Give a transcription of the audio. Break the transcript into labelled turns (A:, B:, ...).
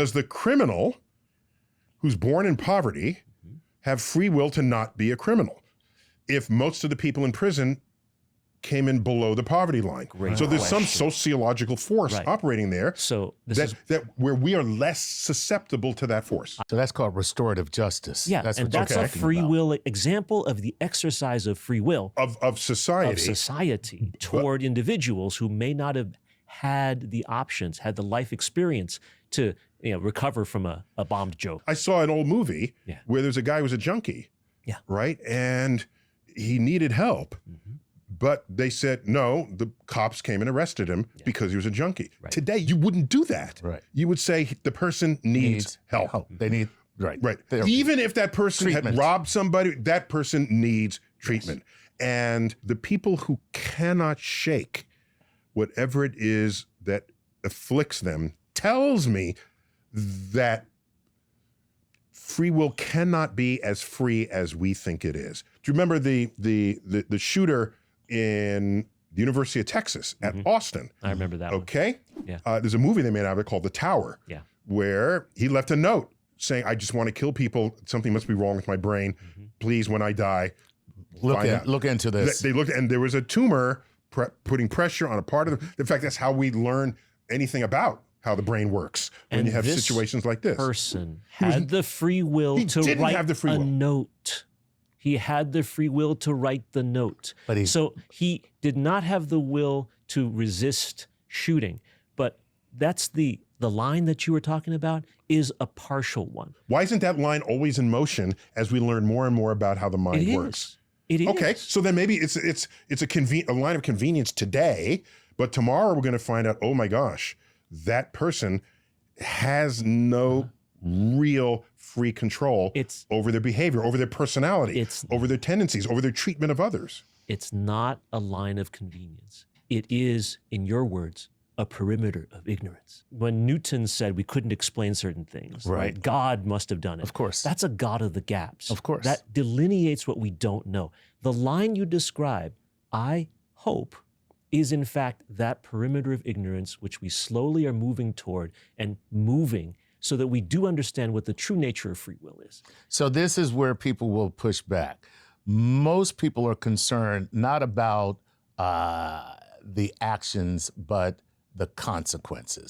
A: Does the criminal who's born in poverty have free will to not be a criminal if most of the people in prison came in below the poverty line? So there's some sociological force operating there that where we are less susceptible to that force.
B: So that's called restorative justice.
C: Yeah,
B: that's
C: and that's a free will example of the exercise of free will
A: of society
C: toward individuals who may not have had the options, had the life experience to recover from a bombed joke.
A: I saw an old movie where there's a guy who was a junkie, right? And he needed help. But they said, no, the cops came and arrested him because he was a junkie. Today, you wouldn't do that. You would say the person needs help.
B: They need,
A: Even if that person had robbed somebody, that person needs treatment. And the people who cannot shake whatever it is that afflicts them tells me that free will cannot be as free as we think it is. Do you remember the shooter in the University of Texas at Austin?
C: I remember that one.
A: There's a movie they made out of it called The Tower, where he left a note saying, I just want to kill people. Something must be wrong with my brain. Please, when I die,
B: look into this.
A: They looked, and there was a tumor putting pressure on a part of the. In fact, that's how we learn anything about how the brain works when you have situations like this.
C: Person had the free will to write a note. He had the free will to write the note. So he did not have the will to resist shooting. But that's the line that you were talking about is a partial one.
A: Why isn't that line always in motion as we learn more and more about how the mind works?
C: It is.
A: Okay, so then maybe it's a line of convenience today, but tomorrow we're going to find out, oh my gosh, that person has no real free control over their behavior, over their personality, over their tendencies, over their treatment of others.
C: It's not a line of convenience. It is, in your words, a perimeter of ignorance. When Newton said we couldn't explain certain things, right? God must have done it.
B: Of course.
C: That's a God of the gaps.
B: Of course.
C: That delineates what we don't know. The line you describe, I hope, is in fact that perimeter of ignorance which we slowly are moving toward and moving so that we do understand what the true nature of free will is.
B: So this is where people will push back. Most people are concerned not about the actions, but the consequences.